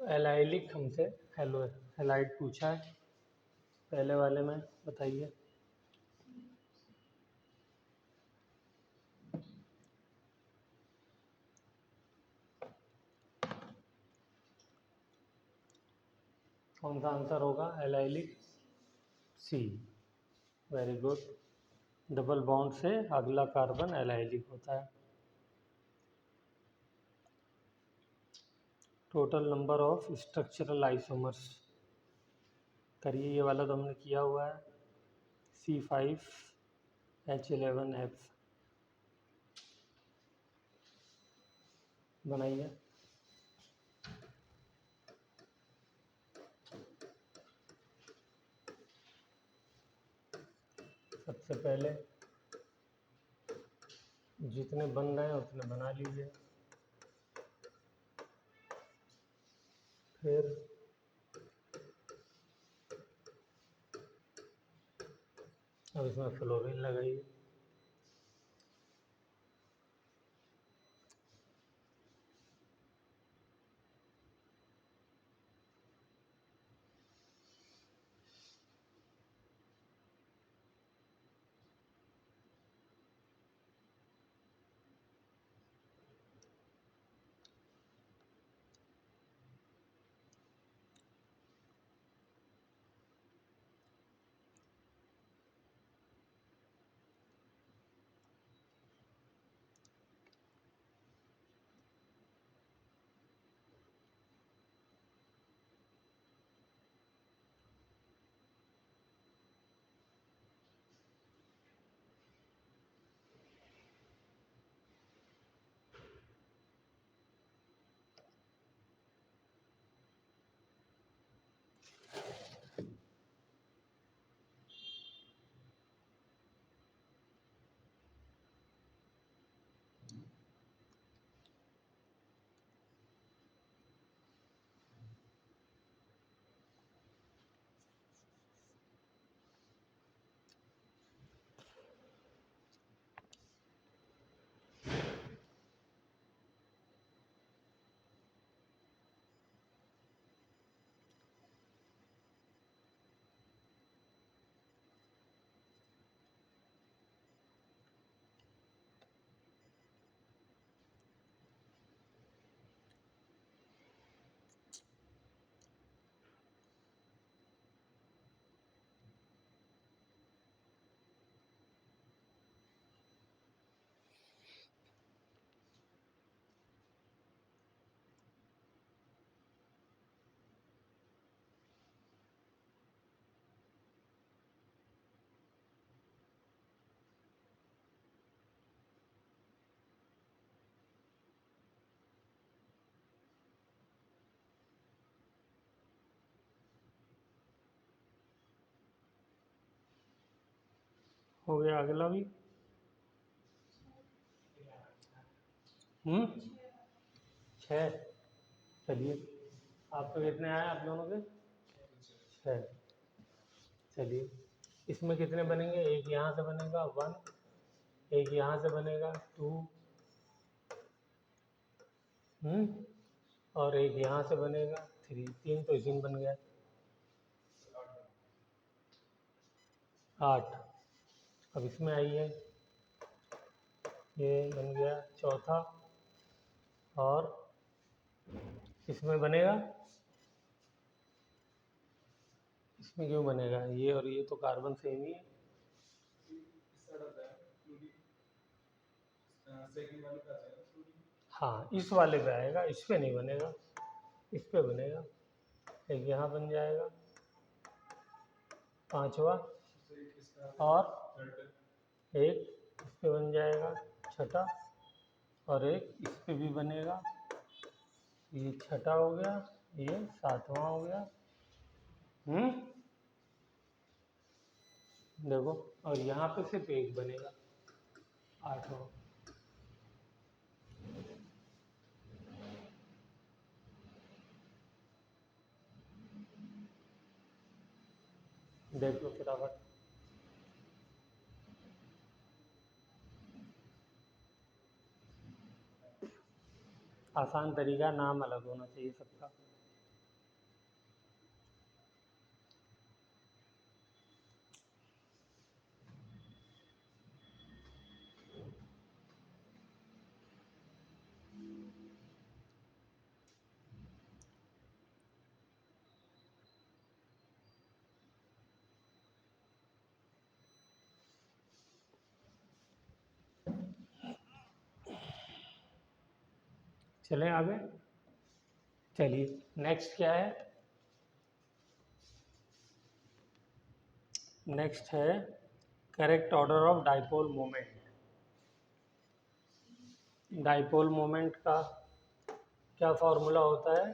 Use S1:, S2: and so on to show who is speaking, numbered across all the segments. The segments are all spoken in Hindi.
S1: एलाइलिक हमसे हेलो हेलाइड पूछा है पहले वाले में, बताइए। कौन सा आंसर होगा? Allylic C. Very good. Double bond से अगला कार्बन एलाइलिक होता है। Total number of structural isomers करिए, ये वाला तो हमने किया हुआ है। C5H11F बनाइए। सबसे पहले जितने बन रहे हैं उतने बना लीजिए। फिर अब इसमें फ्लोरीन लगाइए। हो गया अगला भी। 6। चलिए, आपको कितने आए आप दोनों के? 6। चलिए, इसमें कितने बनेंगे? एक यहाँ से बनेगा 1, एक यहाँ से बनेगा 2, और एक यहाँ से बनेगा 3। 3 तो इसी में बन गया, 8। अब इसमें आइए, ये बन गया चौथा, और इसमें बनेगा, इसमें क्यों बनेगा? ये और ये तो कार्बन सेम ही है। हाँ, इस वाले पे आएगा, इस पे नहीं बनेगा, इस पे बनेगा। एक यहाँ बन जाएगा 5वां, और एक इस पे बन जाएगा 6ठा, और एक इस पे भी बनेगा। ये 6ठा हो गया, ये 7वां हो गया। देखो, और यहाँ पे सिर्फ एक बनेगा, 8वां। देख लो फटाफट। आसान तरीका, नाम अलग होना चाहिए सबका। चलें आगे। चलिए नेक्स्ट क्या है, नेक्स्ट है correct order of dipole moment. Dipole moment का क्या फॉर्मूला होता है?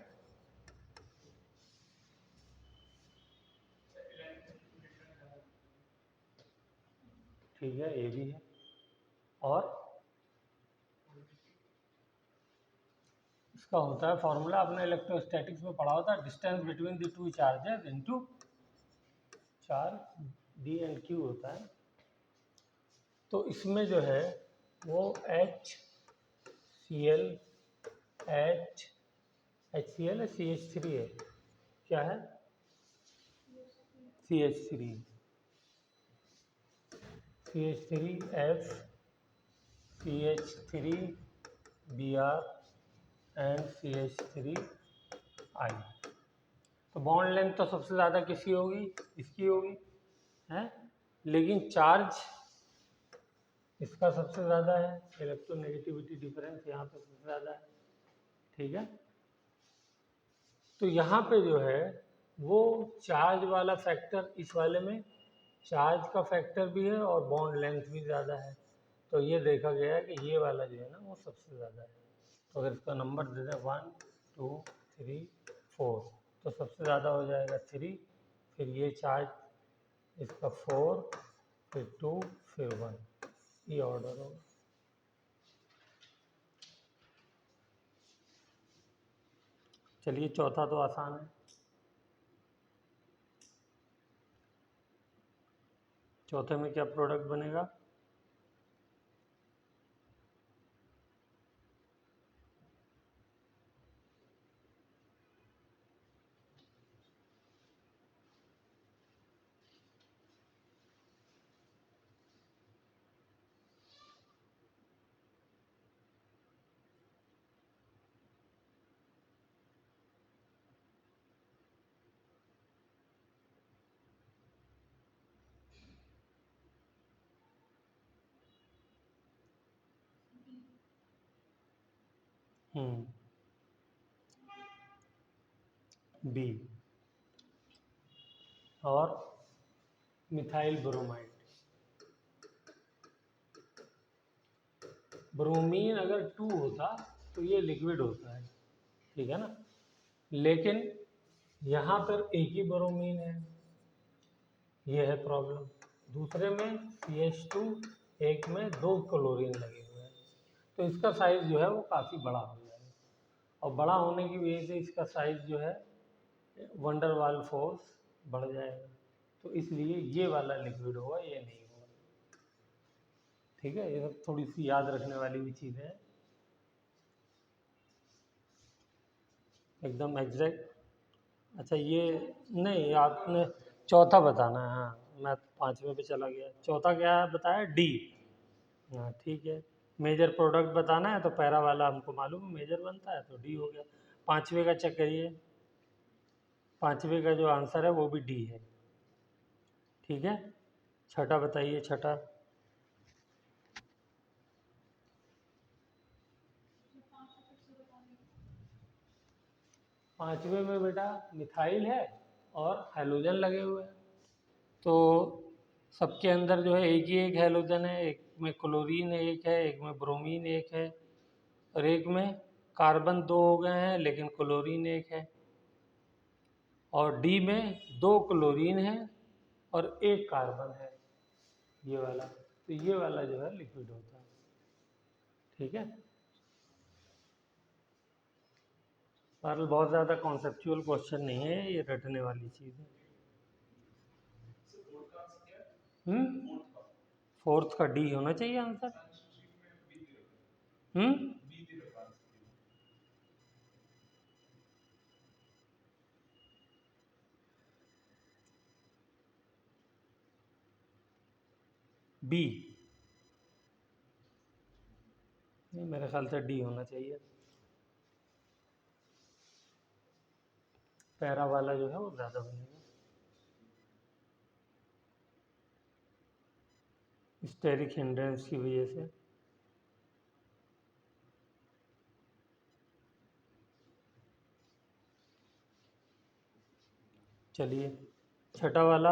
S1: ठीक है, ये भी है। और इसका होता है फॉर्मूला, आपने इलेक्ट्रोस्टैटिक्स में पढ़ा होता है, distance between the two charges into charge D and Q होता है। तो इसमें जो है वो H C L H C L C H three है, क्या है? C H three, C H three F C H three B R and C H three I. तो बॉन्ड लेंथ तो सबसे ज़्यादा किसकी होगी? इसकी होगी, है, लेकिन चार्ज इसका सबसे ज़्यादा है, इलेक्ट्रोनेगेटिविटी डिफरेंस यहाँ पे सबसे ज़्यादा है। ठीक है, तो यहाँ पे जो है वो चार्ज वाला फैक्टर, इस वाले में चार्ज का फैक्टर भी है और बॉन्ड लेंथ भी ज़्यादा है। तो ये देखा गया है कि ये वाला जो है ना वो सबसे ज़्यादा है। तो अगर इसका नंबर दे दें 1 2 3 4, तो सबसे ज़्यादा हो जाएगा 3, फिर ये चार्ज इसका 4, फिर 2, फिर 1, ये ऑर्डर होगा। चलिए चौथा तो आसान है। चौथे में क्या प्रोडक्ट बनेगा? बी, और मिथाइल ब्रोमाइड। ब्रोमीन अगर 2 होता तो ये लिक्विड होता है, ठीक है ना, लेकिन यहाँ पर एक ही ब्रोमीन है, ये है प्रॉब्लम। दूसरे में CH2, एक में 2 क्लोरीन लगे हुए हैं, तो इसका साइज जो है वो काफ़ी बड़ा हो जाएगा, और बड़ा होने की वजह से इसका साइज जो है वंडरवाल फोर्स बढ़ जाएगा। तो इसलिए ये वाला लिक्विड होगा, ये नहीं होगा। ठीक है, ये सब थोड़ी सी याद रखने वाली भी चीज़ें हैं, एकदम एग्जैक्ट। अच्छा ये नहीं, आपने चौथा बताना है। हाँ, मैं 5वें पे चला गया। चौथा क्या बताया? डी। हाँ ठीक है, मेजर प्रोडक्ट बताना है तो पैरा वाला हमको मालूम है मेजर बनता है, तो डी हो गया। 5वें का चेक करिए, 5वें का जो आंसर है वो भी डी है। ठीक है, छठा बताइए, छठा। 5वें में बेटा मिथाइल है और हैलोजन लगे हुए हैं, तो सबके अंदर जो है एक ही एक हैलोजन है, एक में क्लोरीन एक है, एक में ब्रोमीन एक है, और एक में कार्बन 2 हो गए हैं लेकिन क्लोरीन एक है, और डी में 2 क्लोरीन है और 1 कार्बन है, ये वाला। तो ये वाला जो है लिक्विड होता है। ठीक है, पर बहुत ज़्यादा कॉन्सेप्चुअल क्वेश्चन नहीं है, ये रटने वाली चीज़ है। फोर्थ का डी होना चाहिए आंसर। हम्म, बी नहीं, मेरे ख्याल से डी होना चाहिए। पैरा वाला जो है वो ज़्यादा बनेगा, स्टेरिक हिंड्रेंस की वजह से। चलिए छठा वाला,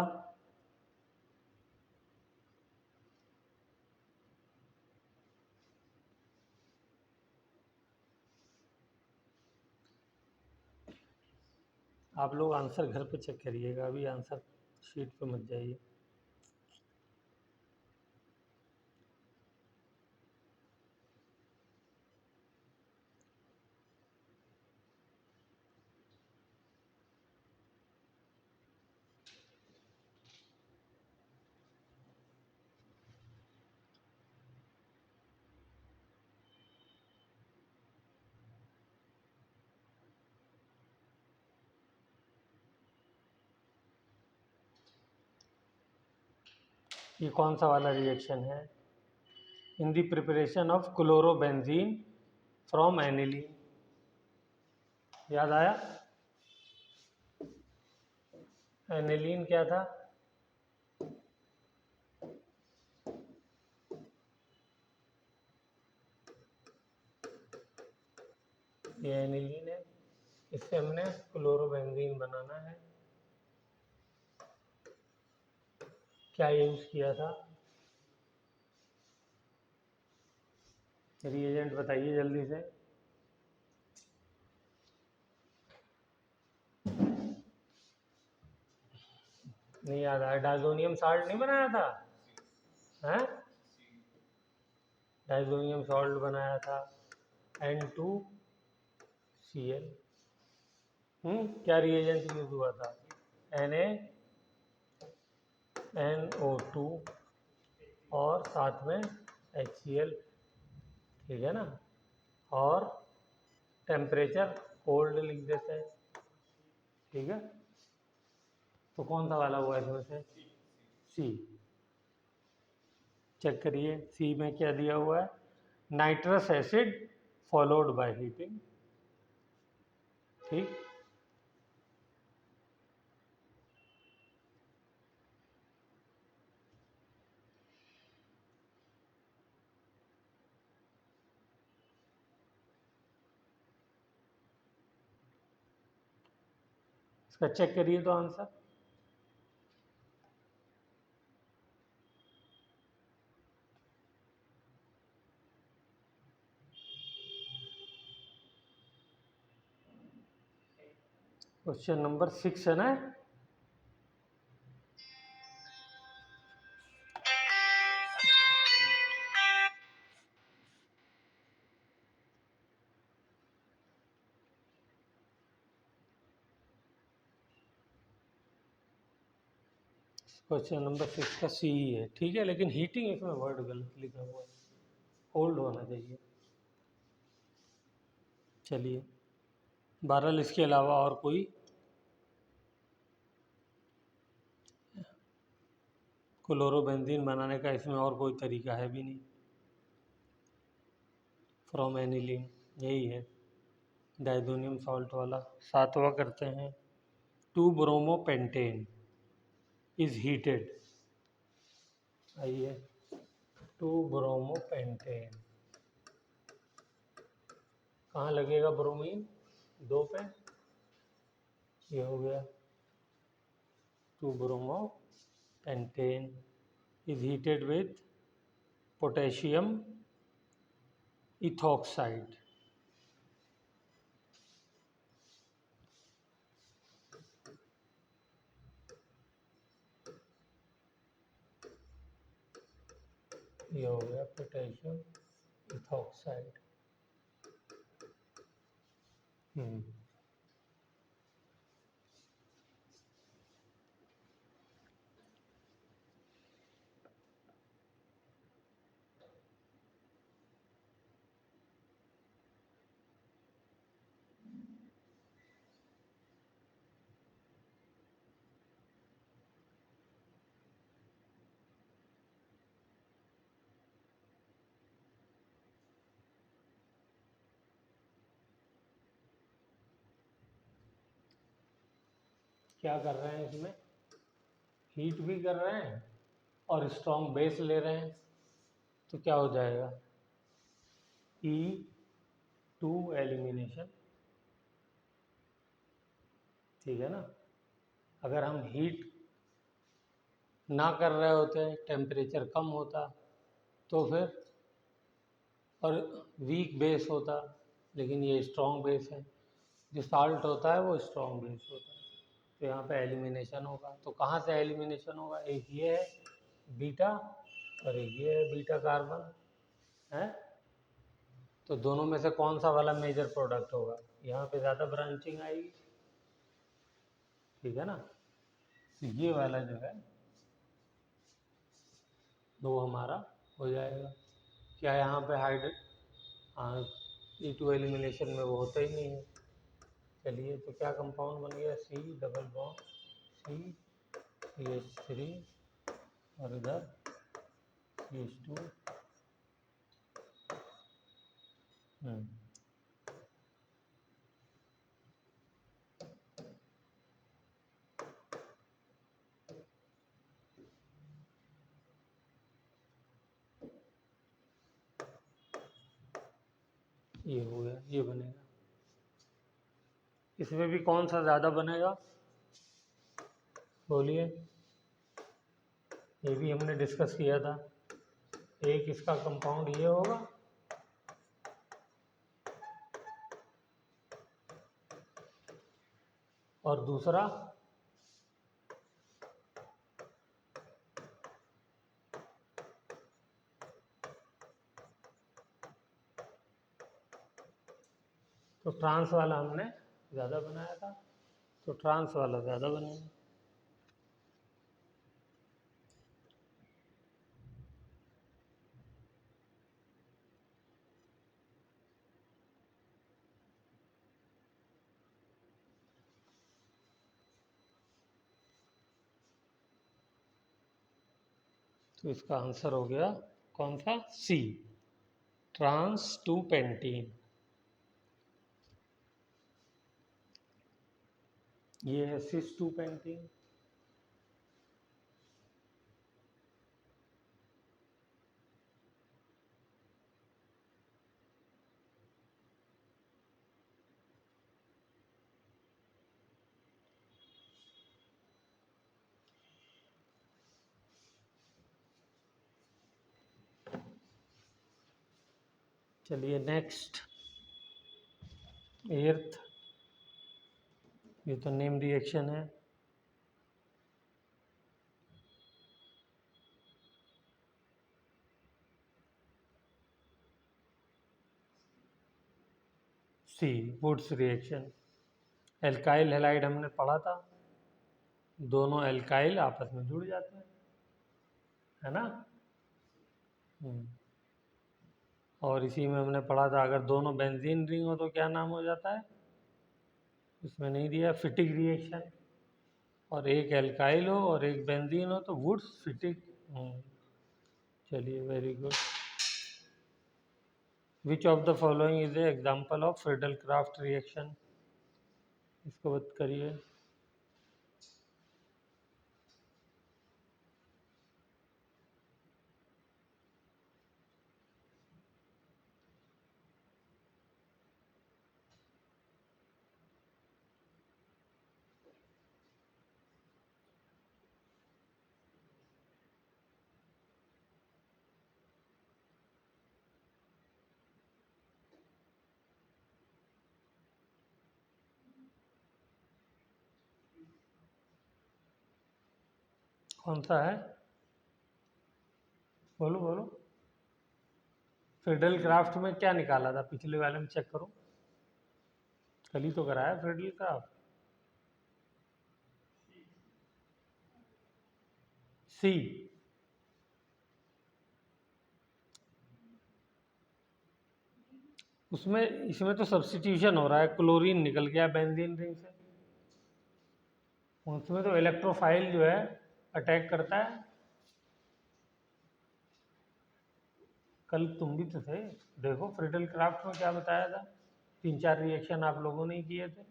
S1: आप लोग आंसर घर पे चेक करिएगा, अभी आंसर शीट पे मत जाइए। ये कौन सा वाला रिएक्शन है? In the preparation of chlorobenzene from aniline. याद आया? एनिलीन क्या था? ये एनिलीन है, इससे हमने क्लोरोबेंजीन बनाना है। क्या यूज किया था? रिएजेंट बताइए जल्दी से। नहीं याद आया? डायजोनियम साल्ट नहीं बनाया था? हैं? डायजोनियम सॉल्ट बनाया था, N2Cl। क्या रिएजेंट यूज हुआ था? NaNO2 और साथ में HCl, ठीक है ना? और टेम्परेचर कोल्ड लिख देते हैं, ठीक है? तो कौन सा वाला हुआ इसमें से? सी। चेक करिए सी में क्या दिया हुआ है? Nitrous acid followed by heating, ठीक। इसका चेक करिए तो आंसर। क्वेश्चन नंबर 6 है ना? क्वेश्चन नंबर 6 का सी ही है, ठीक है, लेकिन हीटिंग इसमें वर्ड गलत लिखा हुआ है, होल्ड होना चाहिए। चलिए बहरहाल इसके अलावा और कोई क्लोरोबेंजीन बनाने का इसमें और कोई तरीका है भी नहीं। फ्रॉम एनिलीन यही है, डायजोनियम सॉल्ट वाला। सातवां करते हैं, 2-ब्रोमोपेंटेन इज हीटेड। आइए, 2-ब्रोमोपेंटेन कहाँ लगेगा? ब्रोमीन 2 पे, ये हो गया। Two bromopentane is heated with potassium ethoxide. ये हो गया पोटेशियम इथॉक्साइड। क्या कर रहे हैं इसमें? हीट भी कर रहे हैं और स्ट्रॉन्ग बेस ले रहे हैं, तो क्या हो जाएगा? E2 एलिमिनेशन, ठीक है ना? अगर हम हीट ना कर रहे होते, टेम्परेचर कम होता तो फिर, और वीक बेस होता, लेकिन ये स्ट्रॉन्ग बेस है। जो साल्ट होता है वो स्ट्रॉन्ग बेस होता है, तो यहाँ पे एलिमिनेशन होगा। तो कहाँ से एलिमिनेशन होगा? एक ये है बीटा और एक ये है बीटा कार्बन है, तो दोनों में से कौन सा वाला मेजर प्रोडक्ट होगा? यहाँ पे ज़्यादा ब्रांचिंग आएगी, ठीक है ना। तो ये वाला जो है वो हमारा हो जाएगा। क्या यहाँ पे E2 एलिमिनेशन में वो होता ही नहीं है। चलिए, तो क्या कंपाउंड बन गया? C डबल बॉन्ड CH3 और इधर CH2। ये हो गया, ये बनेगा। इसमें भी कौन सा ज़्यादा बनेगा? बोलिए। ये भी हमने डिस्कस किया था। एक इसका कंपाउंड ये होगा और दूसरा तो ट्रांस वाला हमने ज़्यादा बनाया था, तो ट्रांस वाला ज़्यादा बनेगा। तो इसका आंसर हो गया कौन सा? सी, ट्रांस 2 पेंटीन। ये है सिस 2 पेंटीन। चलिए नेक्स्ट, एर्थ। ये तो नेम रिएक्शन है। सी, वुड्स रिएक्शन। एल्काइल हैलाइड हमने पढ़ा था, दोनों एल्काइल आपस में जुड़ जाते हैं, है ना। और इसी में हमने पढ़ा था अगर दोनों बेंजीन रिंग हो तो क्या नाम हो जाता है? इसमें नहीं दिया, फिटिक रिएक्शन। और एक एल्काइल हो और एक बेंजीन हो तो वुड्स फिटिक। चलिए, very good. Which of the following is a example of Friedel craft reaction? इसको बात करिए। कौन सा है? बोलो बोलो। फ्रीडल क्राफ्ट में क्या निकाला था? पिछले वाले में चेक करो, कल ही तो कराया फ्रीडल क्राफ्ट। सी। उसमें इसमें तो सब्स्टिट्यूशन हो रहा है, क्लोरीन निकल गया बेंजीन रिंग से। उसमें तो इलेक्ट्रोफाइल जो है अटैक करता है। कल तुम भी तो थे, देखो फ्रीडल क्राफ्ट में क्या बताया था। 3-4 रिएक्शन आप लोगों ने किए थे।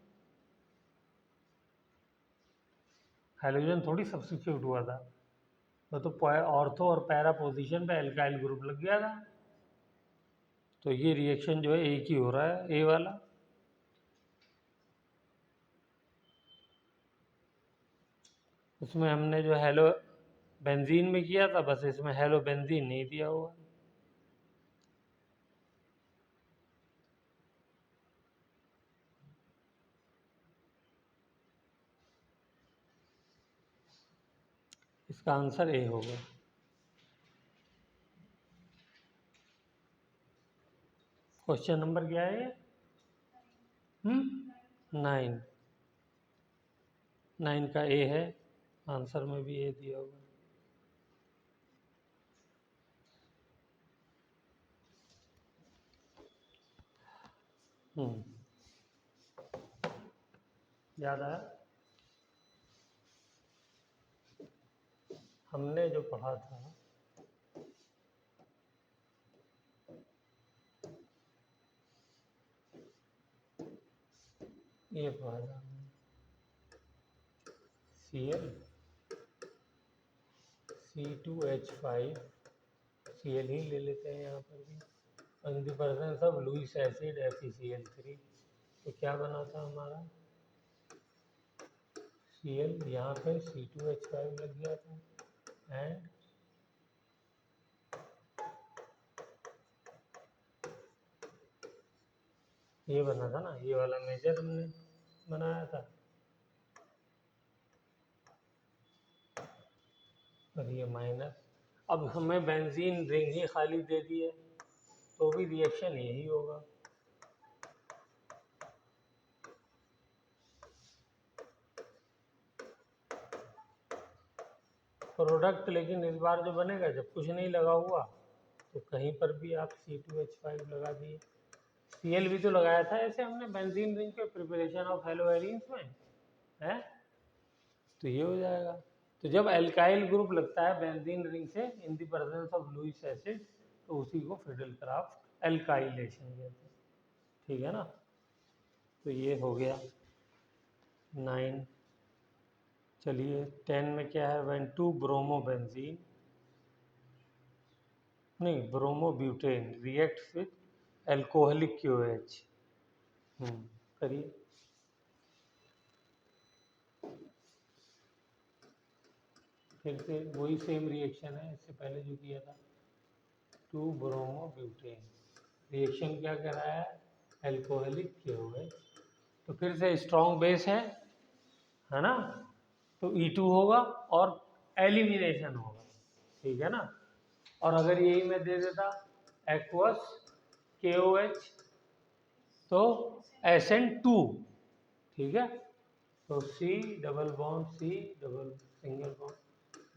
S1: हाइड्रोजन थोड़ी सब्स्टिट्यूट हुआ था, वो तो ऑर्थो और पैरा पोजीशन पे एल्काइल ग्रुप लग गया था। तो ये रिएक्शन जो है एक ही हो रहा है, ए वाला। उसमें हमने जो हेलो बेंजीन में किया था, बस इसमें हेलो बेंजीन नहीं दिया हुआ। इसका आंसर ए होगा। क्वेश्चन नंबर क्या है? 9। 9 का ए है, आंसर में भी ए दिया होगा। याद आया? हमने जो पढ़ा था ये पढ़ा था Cl C2H5 Cl ही ले लेते हैं यहाँ पर भी, in the presence of Lewis acid FeCl3। तो क्या बना था हमारा Cl, यहाँ पे C2H5 लग गया था एंड ये बना था ना, ये वाला मेजर हमने बनाया था और ये माइनस। अब हमें बेंजीन रिंग ही खाली दे दी है तो भी रिएक्शन यही होगा। प्रोडक्ट लेकिन इस बार जो बनेगा, जब कुछ नहीं लगा हुआ तो कहीं पर भी आप C2H5 लगा दिए। Cl भी तो लगाया था ऐसे हमने बेंजीन रिंग के प्रिपरेशन ऑफ हेलोएरिन्स में है, तो ये हो जाएगा। तो जब एल्काइल ग्रुप लगता है बेंजीन रिंग से in the presence of Lewis acid, तो उसी को फिडेलक्राफ्ट एल्काइलेशन कहते हैं। ठीक है ना? तो ये हो गया 9। चलिए 10 में क्या है? व्हेन 2 ब्रोमो बेंजीन, नहीं bromobutane reacts with alcoholic QH। करिए। फिर से वही सेम रिएक्शन है इससे पहले जो किया था। 2 ब्रोमोब्यूटेन रिएक्शन क्या कर रहा है? Alcoholic QH। तो फिर से स्ट्रॉन्ग बेस है ना? तो E2 होगा और एलिमिनेशन होगा। ठीक है ना? और अगर यही मैं दे देता एक्वस KOH तो SN2। ठीक है? तो C double bond C double single bond,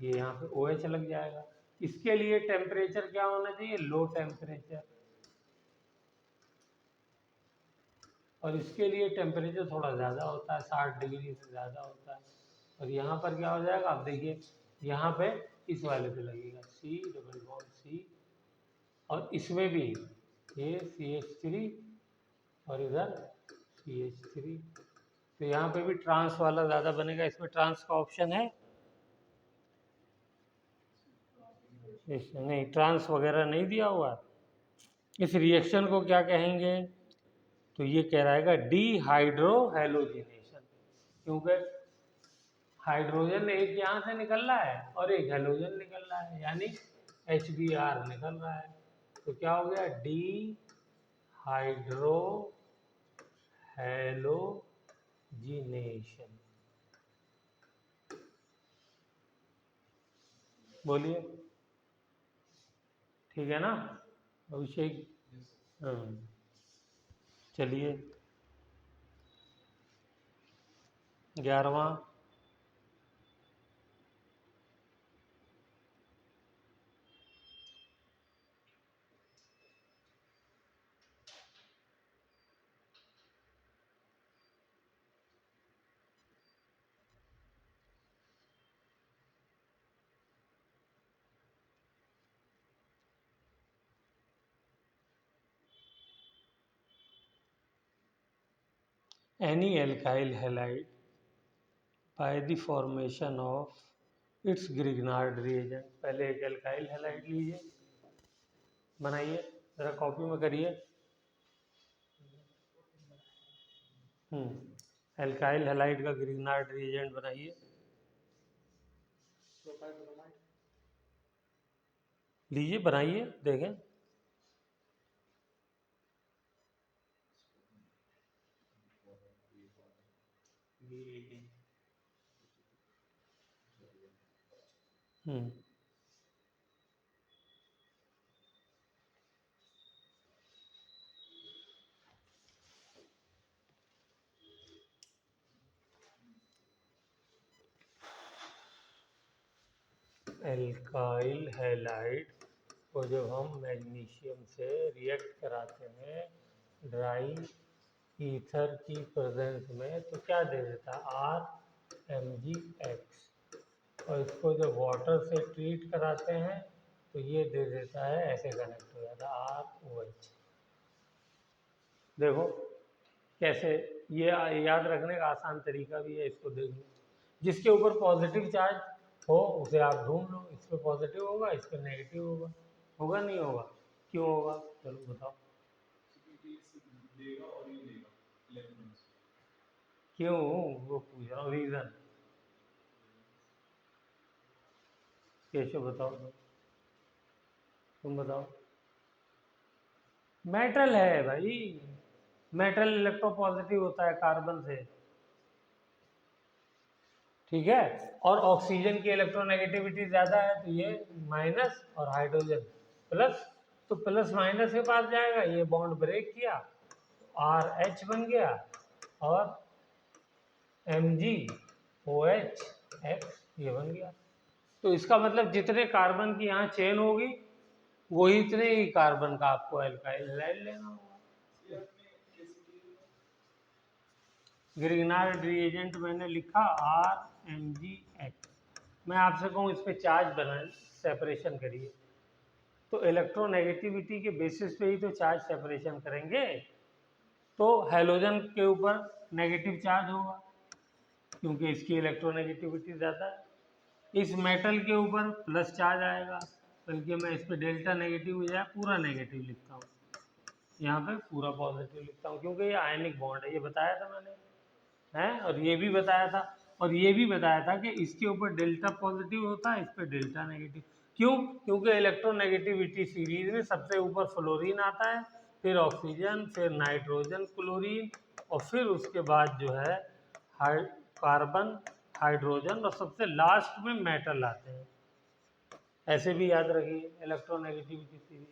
S1: ये यहाँ पे OH लग जाएगा। इसके लिए टेम्परेचर क्या होना चाहिए? Low temperature. और इसके लिए टेम्परेचर थोड़ा ज़्यादा होता है, 60 डिग्री से ज़्यादा होता है। और यहाँ पर क्या हो जाएगा? आप देखिए यहाँ पे इस वाले पे लगेगा C डबल बॉन्ड C, और इसमें भी ये CH3 और इधर CH3। तो यहाँ पे भी ट्रांस वाला ज़्यादा बनेगा। इसमें ट्रांस का ऑप्शन है? नहीं, ट्रांस वगैरह नहीं दिया हुआ। इस रिएक्शन को क्या कहेंगे? तो ये कह रहा है डिहाइड्रो हेलोजिनेशन, क्योंकि हाइड्रोजन एक यहाँ से निकल रहा है और एक हेलोजन निकल रहा है, यानी HBr निकल रहा है। तो क्या हो गया? Dehydro halogenation. बोलिए, ठीक है ना अभिषेक? चलिए 11वां, any alkyl halide by the formation of its Grignard reagent। पहले एक एल्काइल हैलाइड लीजिए, बनाइए, जरा कॉपी में करिए। एल्काइल हैलाइड का ग्रिग्नार्ड रिएजेंट बनाइए। लीजिए बनाइए देखें। हम्म एल्काइल हैलाइड को जब हम मैग्नीशियम से रिएक्ट कराते हैं ड्राई ईथर की प्रेजेंस में तो क्या दे देता है RMgX, और इसको जब वाटर से ट्रीट कराते हैं तो ये दे देता है, ऐसे कनेक्ट हो जाता है ROH। देखो कैसे, ये याद रखने का आसान तरीका भी है, इसको देख लो। जिसके ऊपर पॉजिटिव चार्ज हो उसे आप ढूंढ लो, इस पर पॉजिटिव होगा, इस पर नेगेटिव होगा, होगा नहीं होगा, क्यों होगा, चलो बताओ क्यों, वो पूछ रहा हूँ रीजन। कैसे बताओ, तुम बताओ। मेटल है भाई, मेटल इलेक्ट्रोपॉजिटिव होता है कार्बन से, ठीक है। और ऑक्सीजन की इलेक्ट्रोनेगेटिविटी ज़्यादा है तो ये माइनस, और हाइड्रोजन प्लस, तो प्लस माइनस के पास जाएगा, ये बॉन्ड ब्रेक किया RH बन गया, और MgOH ये बन गया। तो इसका मतलब जितने कार्बन की यहाँ चेन होगी वही इतने ही कार्बन का आपको एल्काइल हैलाइड लेना होगा। ग्रिग्नार्ड रिएजेंट मैंने लिखा RMgX। मैं आपसे कहूँ इस पर चार्ज बना सेपरेशन करिए, तो इलेक्ट्रोनेगेटिविटी के बेसिस पे ही तो चार्ज सेपरेशन करेंगे। तो हैलोजन के ऊपर नेगेटिव चार्ज होगा क्योंकि इसकी इलेक्ट्रोनेगेटिविटी ज़्यादा है। इस मेटल के ऊपर प्लस चार्ज आएगा, बल्कि मैं इस पर डेल्टा नेगेटिव हो जाए पूरा नेगेटिव लिखता हूँ, यहाँ पे पूरा पॉजिटिव लिखता हूँ क्योंकि ये आयनिक बॉन्ड है, ये बताया था मैंने, है। और ये भी बताया था, और ये भी बताया था कि इसके ऊपर डेल्टा पॉजिटिव होता है, इस पर डेल्टा नेगेटिव। क्यों? क्योंकि इलेक्ट्रोनेगेटिविटी सीरीज में सबसे ऊपर फ्लोरीन आता है, फिर ऑक्सीजन, फिर नाइट्रोजन, क्लोरीन, और फिर उसके बाद जो है कार्बन, हाइड्रोजन, और सबसे लास्ट में मेटल आते हैं। ऐसे भी याद रखिए इलेक्ट्रोनेगेटिविटी सीरीज।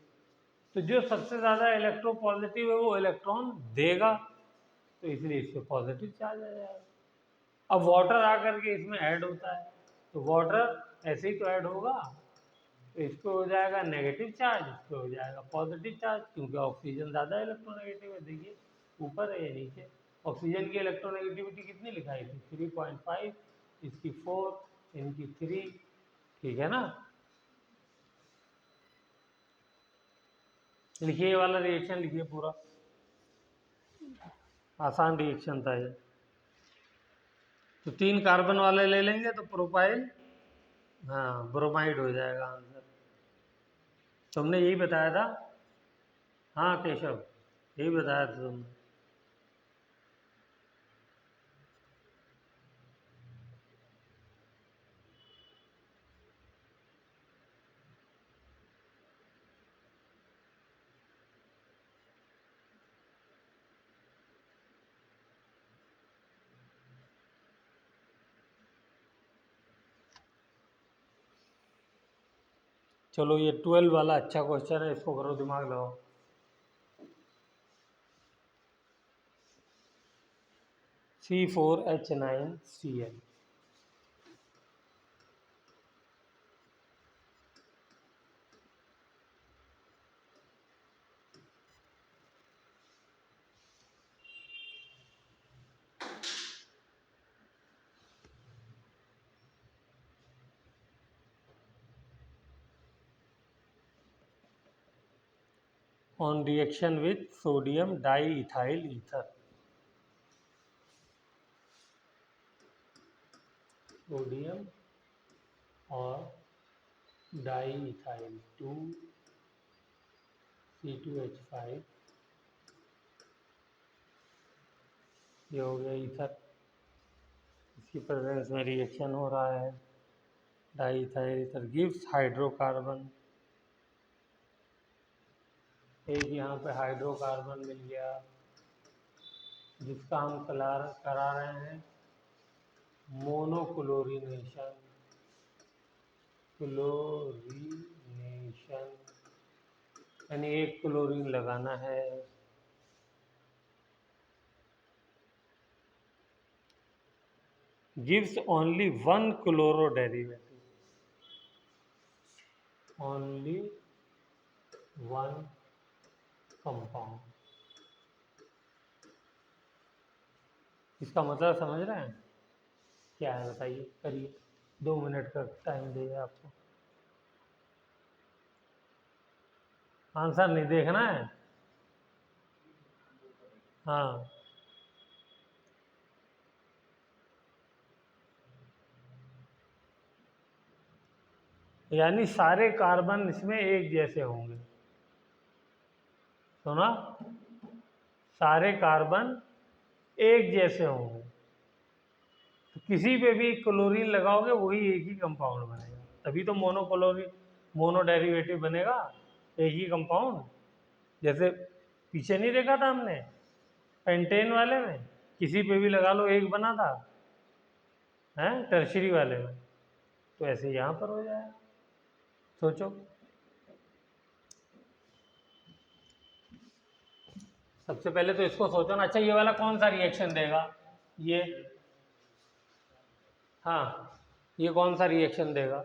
S1: तो जो सबसे ज़्यादा इलेक्ट्रोपॉजिटिव है वो इलेक्ट्रॉन देगा, तो इसलिए इस पर पॉजिटिव चार्ज आ जाएगा। अब वाटर आकर के इसमें ऐड होता है, तो वाटर ऐसे ही तो ऐड होगा, तो इस पर हो जाएगा नेगेटिव चार्ज, इस पर हो जाएगा पॉजिटिव चार्ज, क्योंकि ऑक्सीजन ज़्यादा इलेक्ट्रोनेगेटिव है। देखिए ऊपर है या नीचे, ऑक्सीजन की इलेक्ट्रोनेगेटिविटी कितनी लिखाई थी 3.5, इसकी 4, इनकी 3, ठीक है ना। लिखिए ये वाला रिएक्शन लिखिए पूरा, आसान रिएक्शन था ये। तो 3 कार्बन वाले ले लेंगे तो प्रोपाइल, हाँ ब्रोमाइड हो जाएगा आंसर। तुमने यही बताया था, हाँ केशव यही बताया था तुमने। चलो ये 12 वाला अच्छा क्वेश्चन है, इसको करो, दिमाग लगाओ। C4H9Cl, on reaction with sodium diethyl ether, sodium और डाईइथाइल 2C2H5, ये हो गया ईथर, इसकी प्रेजेंस में रिएक्शन हो रहा है, डाईइथाइल ईथर गिव्स हाइड्रोकार्बन। एक यहाँ पे हाइड्रोकार्बन मिल गया जिसका हम करा रहे हैं मोनोक्लोरीनेशन। क्लोरीनेशन यानी एक क्लोरीन लगाना है। Gives only one chloro derivative, only one compound. इसका मतलब समझ रहे हैं क्या है? बताइए, करिए। 2 मिनट का टाइम देगा आपको। आंसर नहीं देखना है। हाँ, यानी सारे कार्बन इसमें एक जैसे होंगे। सुना? सारे कार्बन एक जैसे होंगे, तो किसी पे भी क्लोरीन लगाओगे वही एक ही कंपाउंड बनेगा, तभी तो मोनो डेरिवेटिव बनेगा, एक ही कंपाउंड। जैसे पीछे नहीं देखा था हमने पेंटेन वाले में, किसी पे भी लगा लो एक बना था, हैं, टर्शरी वाले में। तो ऐसे यहाँ पर हो जाएगा। सोचो, सबसे पहले तो इसको सोचो ना। अच्छा, ये वाला कौन सा रिएक्शन देगा? ये, हाँ, ये कौन सा रिएक्शन देगा?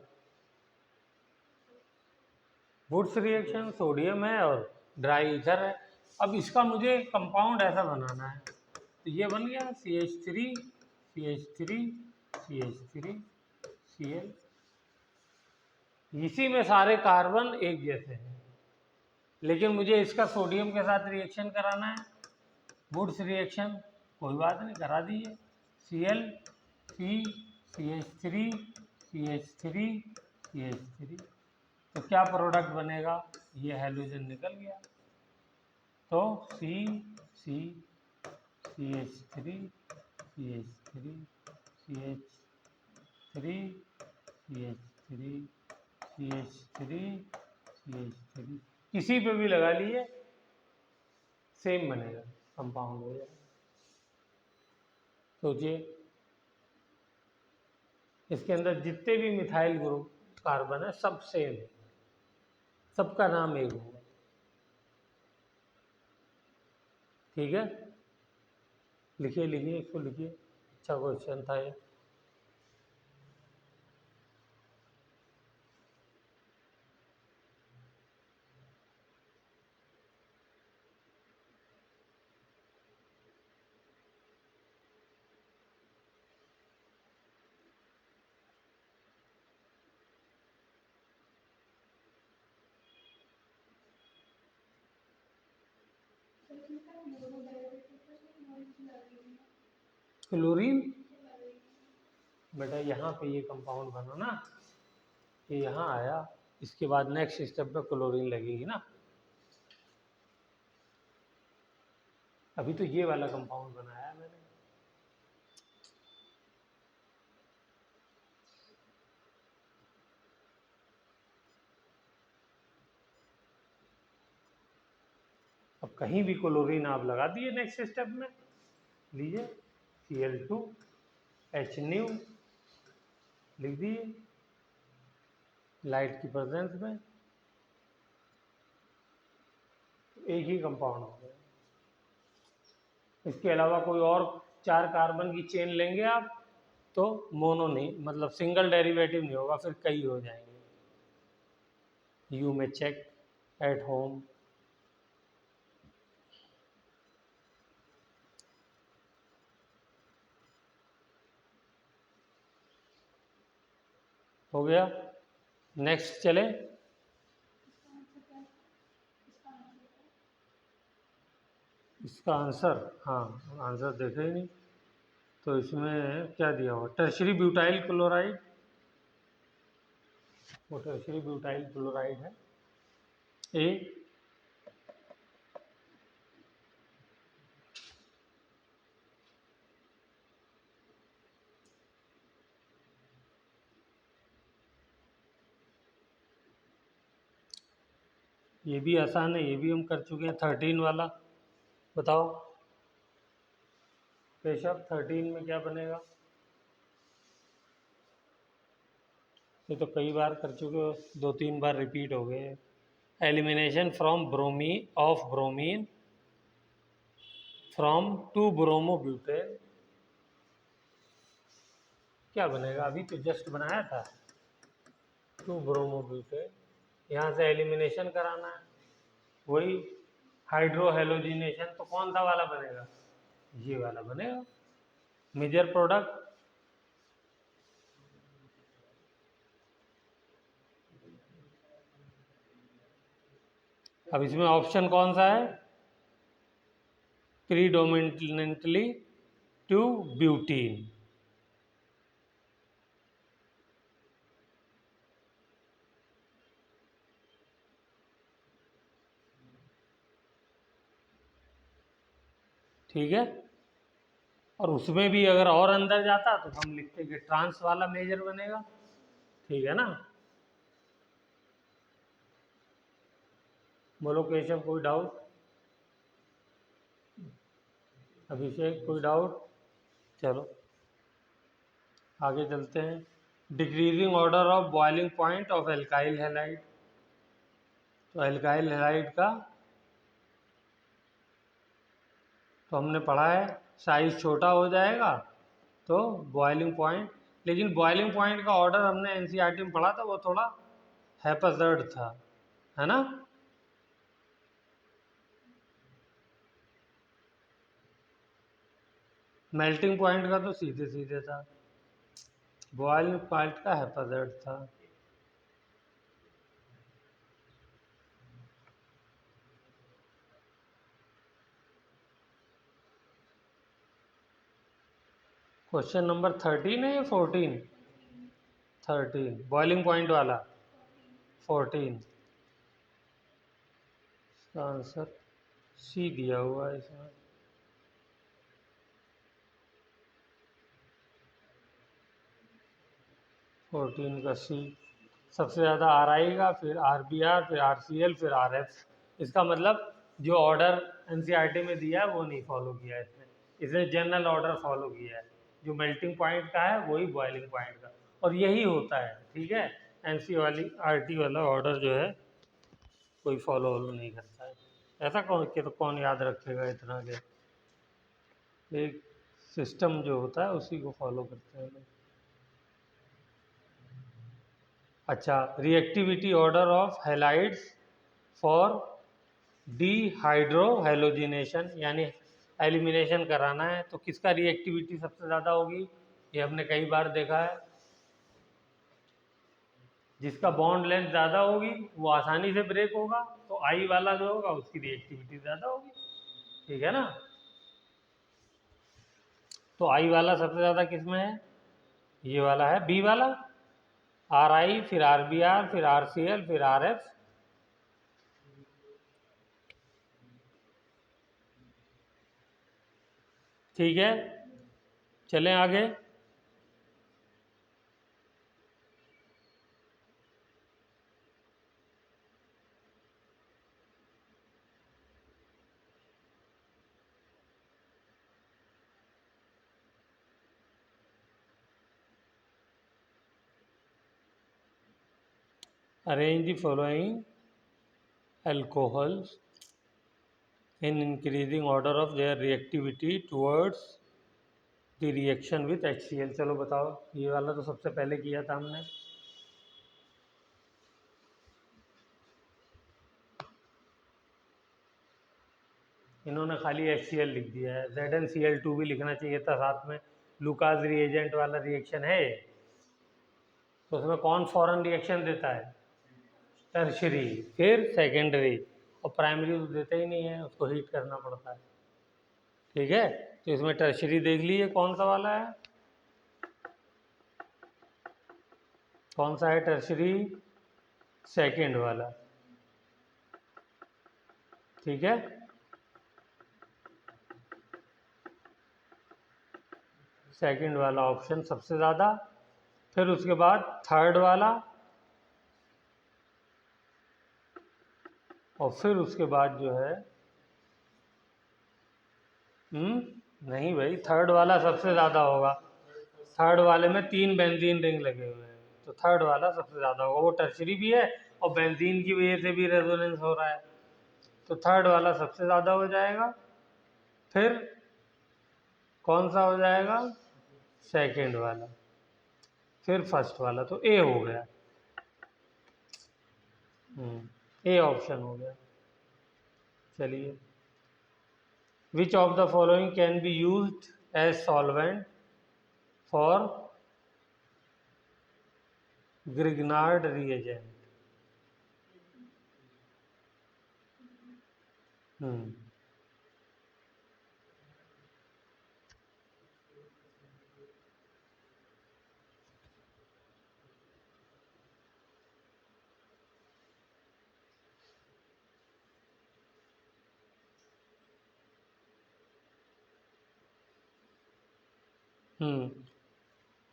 S1: वुड्स रिएक्शन, सोडियम है और ड्राई ईथर है। अब इसका मुझे कंपाउंड ऐसा बनाना है, तो ये बन गया CH3 CH3 CH3 Cl। इसी में सारे कार्बन एक जैसे हैं, लेकिन मुझे इसका सोडियम के साथ रिएक्शन कराना है, वुड्स रिएक्शन। कोई बात नहीं, करा दीजिए। Cl C CH3 CH3 CH3, तो क्या प्रोडक्ट बनेगा? ये हैलोजन निकल गया। तो C C CH3 CH3 CH3 CH3 CH3 CH3, किसी पे भी लगा लिए सेम बनेगा, कंपाउंड हो जाएगा। सोचिए, इसके अंदर जितने भी मिथाइल ग्रुप कार्बन है सब सेम है, सबका नाम एक होगा। ठीक है, लिखिए लिखिए, इसको लिखिए। अच्छा क्वेश्चन था ये। क्लोरीन बेटा यहाँ पे ये कंपाउंड बना ना, ये यहाँ आया, इसके बाद नेक्स्ट स्टेप पे क्लोरीन लगेगी ना। अभी तो ये वाला कंपाउंड बनाया है मैंने। अब कहीं भी क्लोरीन आप लगा दिए नेक्स्ट स्टेप में, लीजिए Cl2H न्यू लिख दिए लाइट की प्रेजेंस में, एक ही कंपाउंड हो गया। इसके अलावा कोई और 4 कार्बन की चेन लेंगे आप तो मोनो नहीं, मतलब सिंगल डेरिवेटिव नहीं होगा, फिर कई हो जाएंगे। यू में चेक एट होम। हो गया, नेक्स्ट चले। इसका आंसर, हाँ, आंसर देखे ही नहीं, तो इसमें क्या दिया हुआ? टर्शरी ब्यूटाइल क्लोराइड, वो टर्शरी ब्यूटाइल क्लोराइड है ए। ये भी आसान है, ये भी हम कर चुके हैं। 13 वाला बताओ केशव, 13 में क्या बनेगा? ये तो कई बार कर चुके हो, 2-3 बार रिपीट हो गए। Elimination from bromine of bromine from two bromobutane, क्या बनेगा? अभी तो जस्ट बनाया था। 2-ब्रोमोब्यूटेन, यहाँ से एलिमिनेशन कराना है, वही हाइड्रोहेलोजिनेशन। तो कौन सा वाला बनेगा? ये वाला बनेगा, मेजर प्रोडक्ट। अब इसमें ऑप्शन कौन सा है? Predominantly to butene. ठीक है, और उसमें भी अगर और अंदर जाता तो हम लिखते कि ट्रांस वाला मेजर बनेगा। ठीक है ना? बोलो केशव, कोई डाउट? अभिषेक, कोई डाउट? चलो आगे चलते हैं। Decreasing order of boiling point of alkyl halide. तो एल्काइल हैलाइड का तो हमने पढ़ा है, साइज छोटा हो जाएगा तो बॉइलिंग पॉइंट। लेकिन बॉइलिंग पॉइंट का ऑर्डर हमने एनसीईआरटी में पढ़ा था, वो थोड़ा हैपजर्ड था, है ना? मेल्टिंग पॉइंट का तो सीधे सीधे था, बॉइलिंग पॉइंट का हैपजर्ड था। क्वेश्चन नंबर 13 है या 14? 13 बॉइलिंग पॉइंट वाला। 14 इसका आंसर सी दिया हुआ है इसमें। 14 का सी। सबसे ज़्यादा आर आएगा, फिर आर बी आर, फिर आर सी एल, फिर आर एफ। इसका मतलब जो ऑर्डर एनसीईआरटी में दिया है वो नहीं फॉलो किया है इसने। इसने जनरल ऑर्डर फॉलो किया है, जो मेल्टिंग पॉइंट का है वही बॉइलिंग पॉइंट का, और यही होता है। ठीक है, एनसीईआरटी वाला ऑर्डर जो है कोई फॉलो नहीं करता है। ऐसा कौन कि तो कौन याद रखेगा इतना के? एक सिस्टम जो होता है उसी को फॉलो करते हैं लोग। अच्छा, reactivity order of halides for dehydrohalogenation, यानी एलिमिनेशन कराना है तो किसका रिएक्टिविटी सबसे ज़्यादा होगी? ये हमने कई बार देखा है, जिसका बॉन्ड लेंथ ज़्यादा होगी वो आसानी से ब्रेक होगा, तो आई वाला जो होगा उसकी रिएक्टिविटी ज़्यादा होगी। ठीक है ना? तो आई वाला सबसे ज़्यादा किस में है? ये वाला है, बी वाला। आर आई, फिर आर बी आर, फिर आर सी एल, फिर आर एफ। ठीक है, चलें आगे। Arrange the following alcohols in increasing order of their reactivity towards the reaction with HCl। चलो बताओ, ये वाला तो सबसे पहले किया था हमने। इन्होंने खाली HCl लिख दिया है, ZnCl2 भी लिखना चाहिए था साथ में। लुकास रिएजेंट वाला रिएक्शन है, तो उसमें कौन फॉरन रिएक्शन देता है? टर्शरी, फिर सेकेंडरी, और प्राइमरी तो देता ही नहीं है, उसको हीट करना पड़ता है। ठीक है, तो इसमें टर्शरी देख लीजिए कौन सा वाला है, कौन सा है टर्शरी? सेकेंड वाला। ठीक है, सेकंड वाला ऑप्शन सबसे ज़्यादा। फिर उसके बाद थर्ड वाला, और फिर उसके बाद जो है नहीं भाई, थर्ड वाला सबसे ज़्यादा होगा। थर्ड वाले में 3 बेंजीन रिंग लगे हुए हैं, तो थर्ड वाला सबसे ज़्यादा होगा। वो टर्शरी भी है और बेंजीन की वजह से भी रेजोनेंस हो रहा है, तो थर्ड वाला सबसे ज़्यादा हो जाएगा। फिर कौन सा हो जाएगा? सेकंड वाला, फिर फर्स्ट वाला, तो ए हो गया। ए ऑप्शन हो गया। चलिए, which of the following can be used as solvent for Grignard reagent? Hmm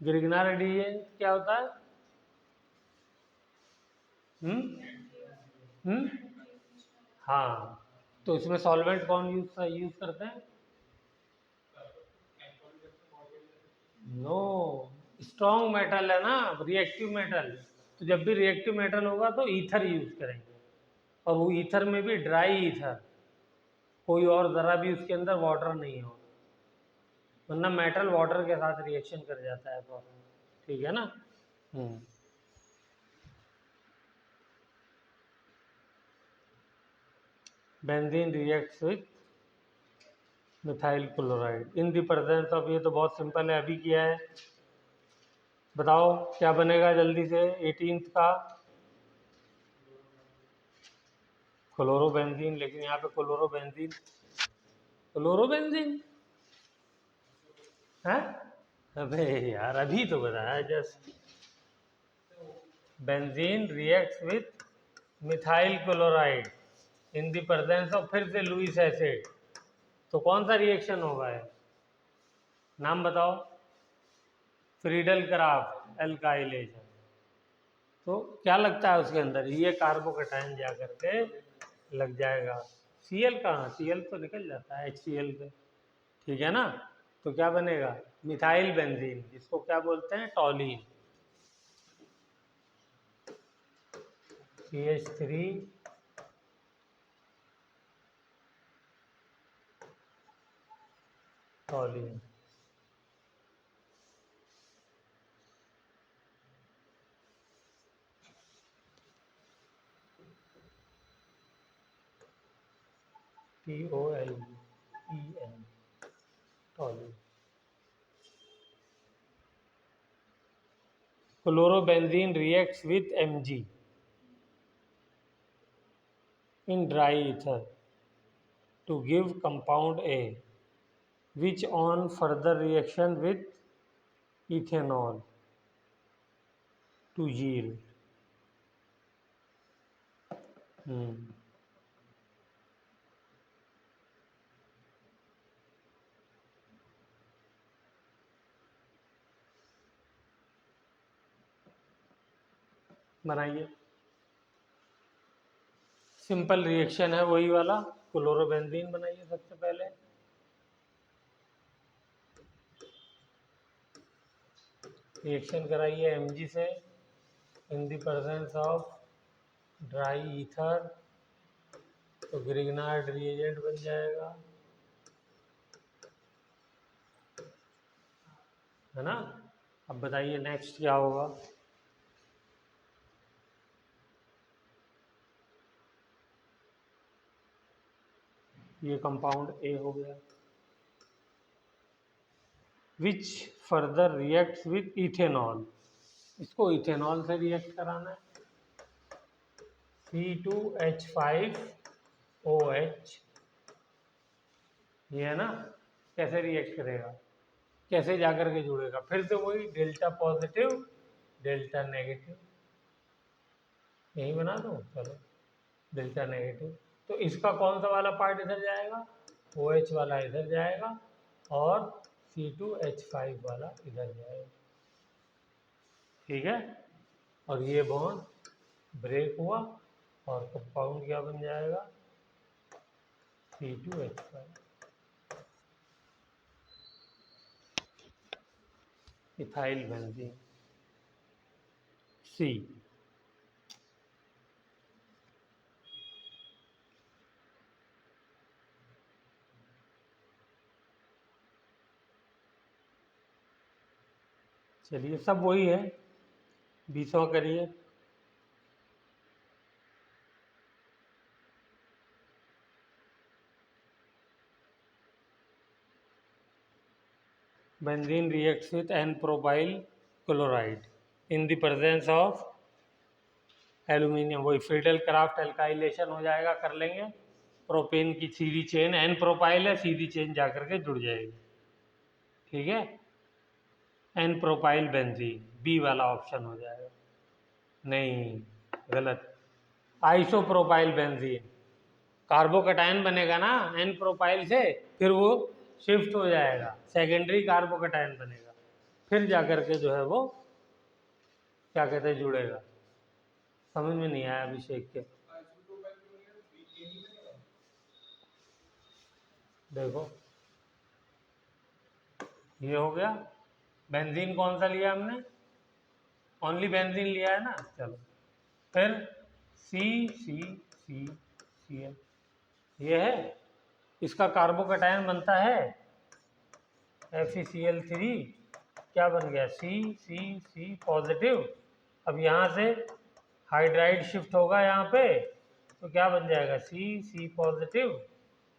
S1: Grignard reagent क्या होता है? हम्म हम्म हाँ, तो इसमें सॉल्वेंट कौन यूज करते हैं? नो, स्ट्रॉन्ग मेटल है ना, रिएक्टिव मेटल। तो जब भी रिएक्टिव मेटल होगा तो ईथर यूज करेंगे, और वो ईथर में भी ड्राई ईथर, कोई और ज़रा भी उसके अंदर वाटर नहीं हो, वरना मेटल वाटर के साथ रिएक्शन कर जाता है प्रॉब्लम। ठीक है ना? Hmm benzene reacts with methyl chloride in the presence of, ये तो बहुत सिंपल है, अभी किया है। बताओ क्या बनेगा जल्दी से 18th का? क्लोरोबेंजीन, लेकिन यहाँ पे क्लोरोबेंजीन है। अबे यार, अभी तो बताया just. Benzene reacts with methyl chloride in the presence of, फिर से लुईस एसिड, तो कौन सा रिएक्शन होगा है? नाम बताओ। Friedel craft alkylation. तो क्या लगता है उसके अंदर? ये कार्बोकैटायन जा करके लग जाएगा। सीएल कहाँ, सीएल तो निकल जाता है HCl पे। ठीक है ना? तो क्या बनेगा? मिथाइल बेंजीन, जिसको क्या बोलते हैं? टॉलीन। CH3 टॉलीन। TOLEN, टॉलीन। Chlorobenzene reacts with Mg in dry ether to give compound A, which on further reaction with ethanol to yield. बनाइए, सिंपल रिएक्शन है वही वाला। क्लोरोबेंजीन बनाइए सबसे पहले। रिएक्शन कराइए Mg से in the presence of dry ether, तो ग्रिग्नार्ड रिएजेंट बन जाएगा, है ना? अब बताइए नेक्स्ट क्या होगा? ये कंपाउंड ए हो गया, which further reacts with ethanol. इसको इथेनॉल से रिएक्ट कराना है। C2H5OH, ये है ना? कैसे रिएक्ट करेगा, कैसे जाकर के जुड़ेगा? फिर से वही डेल्टा पॉजिटिव डेल्टा नेगेटिव, यही बना दो, चलो डेल्टा नेगेटिव। तो इसका कौन सा वाला पार्ट इधर जाएगा? OH वाला इधर जाएगा, और C2H5 वाला इधर जाएगा। ठीक है? और ये बॉन्ड ब्रेक हुआ, और कंपाउंड क्या बन जाएगा, C2H5, इथाइल बेंजीन, C। चलिए सब वही है, 20वां करिए। Benzene reacts with N-propyl chloride in the presence of aluminium, वही फ्रीडल क्राफ्ट एल्काइलेशन हो जाएगा, कर लेंगे। प्रोपेन की सीधी चेन एन प्रोपाइल है, सीधी चेन जाकर के जुड़ जाएगी, ठीक है। एन प्रोपाइल बेंजीन, बी वाला ऑप्शन हो जाएगा। नहीं, गलत, आइसोप्रोपाइल बेंजीन, कार्बोकटायन बनेगा ना एन प्रोपाइल से, फिर वो शिफ्ट हो जाएगा, सेकेंडरी कार्बोकटायन बनेगा, फिर जाकर के जो है वो क्या कहते हैं, जुड़ेगा। समझ में नहीं आया अभिषेक के? देखो ये हो गया। बेंजीन कौन सा लिया हमने, ओनली बेंजीन लिया है ना। चलो फिर सी सी सी सी एल, ये है, इसका कार्बोकटायन बनता है FeCl3, क्या बन गया, सी सी सी पॉजिटिव। अब यहाँ से हाइड्राइड शिफ्ट होगा यहाँ पे, तो क्या बन जाएगा, सी सी पॉजिटिव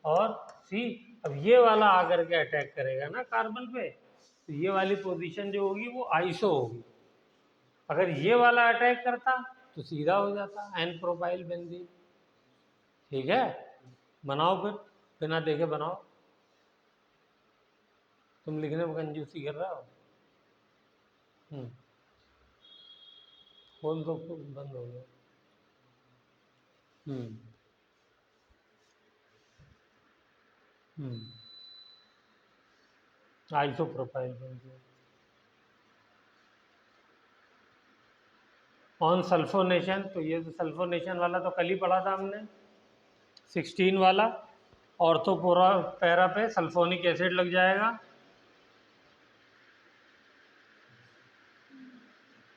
S1: और सी। अब ये वाला आकर के अटैक करेगा ना कार्बन पे, तो ये वाली पोजीशन जो होगी वो आइसो होगी। अगर ये वाला अटैक करता तो सीधा हो जाता एन प्रोपाइल बेंजीन, ठीक है। बनाओ फिर, बिना देखे बनाओ। तुम लिखने में कंजूसी कर रहा हो। खोल दो, बंद हो गया। आइसोप्रोपाइल बेंजीन ऑन सल्फोनेशन, तो ये तो सल्फोनेशन वाला तो कल ही पढ़ा था हमने, 16 वाला। ऑर्थोपोरा पैरा पे सल्फोनिक एसिड लग जाएगा,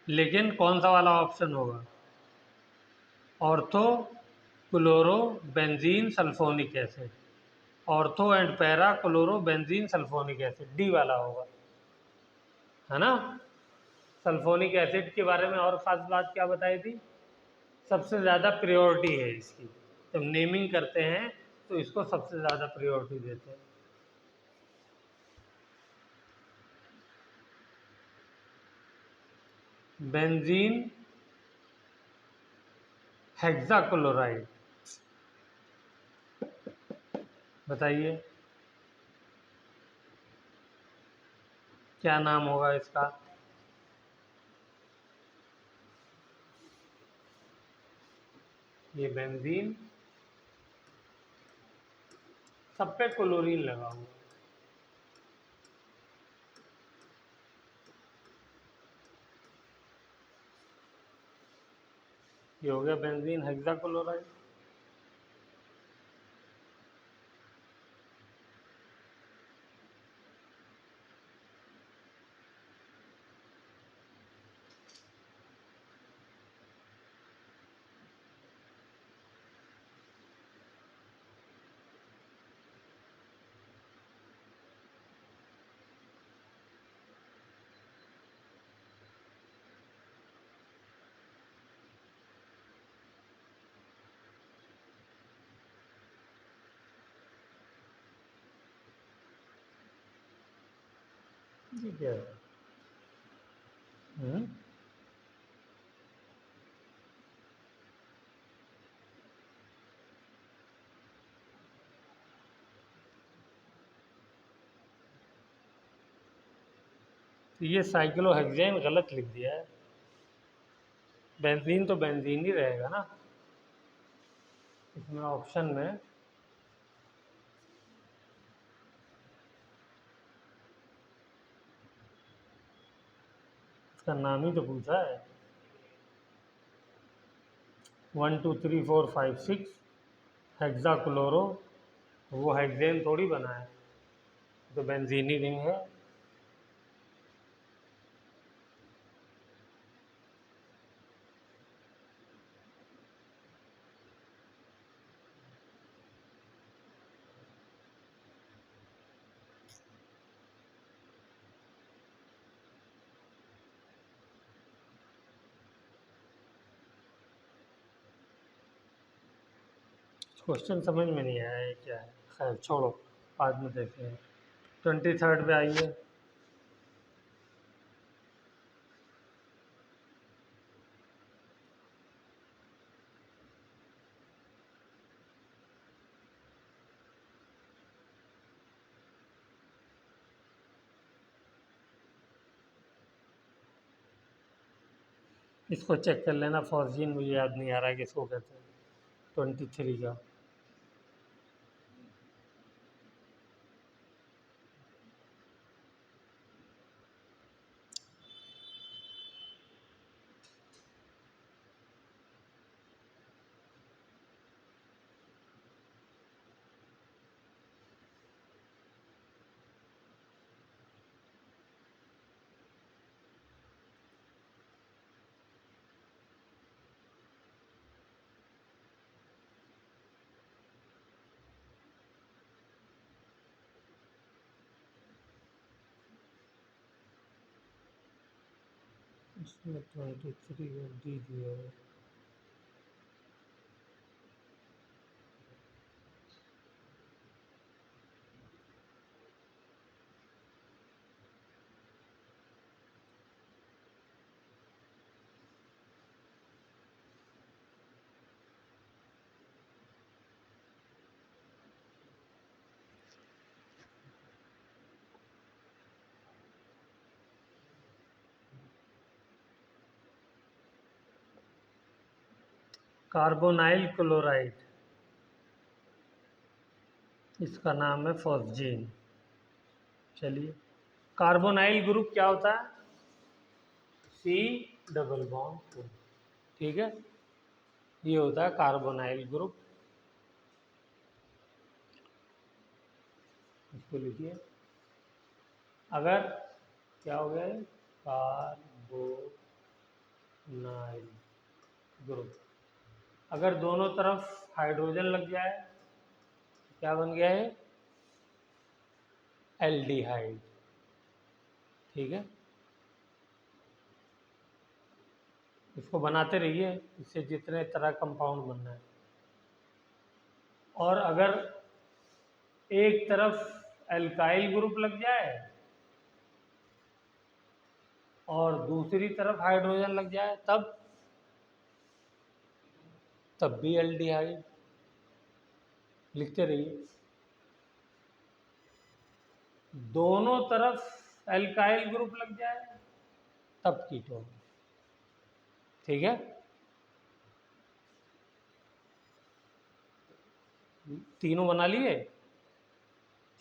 S1: लेकिन कौन सा वाला ऑप्शन होगा, ortho chloro benzene sulphonic acid, ortho and para chloro benzene sulphonic acid, D वाला होगा, है ना। सल्फोनिक एसिड के बारे में और खास बात क्या बताई थी, सबसे ज़्यादा प्रायोरिटी है इसकी, जब नेमिंग करते हैं तो इसको सबसे ज़्यादा प्रायोरिटी देते हैं। बेंजीन हेक्साक्लोराइड, बताइए क्या नाम होगा इसका। ये बेंजीन, सब पे क्लोरीन लगा हुआ, ये हो गया बेंजीन हेक्साक्लोराइड। ये क्या है? तो ये साइक्लोहेक्सेन गलत लिख दिया है, बेंजीन तो बेंजीन ही रहेगा ना इसमें ऑप्शन में। इसका नाम ही तो पूछा है। 1 2 3 4 5 6 हेक्साक्लोरो, वो हेक्सेन थोड़ी बना है, तो बेंजीनी रिंग है। क्वेश्चन समझ में नहीं आया ये क्या है, खैर छोड़ो, बाद में देखते हैं। 23 पे आइए। इसको चेक कर लेना, फॉर्जीन मुझे याद नहीं आ रहा है किसको कहते हैं। 23 का इसमें 23 डी दिया है। कार्बोनाइल क्लोराइड, इसका नाम है फॉस्जीन। चलिए, कार्बोनाइल ग्रुप क्या होता है? सी डबल बॉन्ड ओ, ठीक है, ये होता है कार्बोनाइल ग्रुप। इसको लिखिए, अगर क्या हो गया है, कार्बोनाइल ग्रुप, अगर दोनों तरफ हाइड्रोजन लग जाए, क्या बन गया है? एल्डिहाइड, ठीक है। इसको बनाते रहिए, इससे जितने तरह कंपाउंड बनना है। और अगर एक तरफ एल्काइल ग्रुप लग जाए और दूसरी तरफ हाइड्रोजन लग जाए, तब भी एल्डिहाइड। लिखते रहिए, दोनों तरफ एल्काइल ग्रुप लग जाए तब कीटोन, ठीक है। तीनों बना लिए,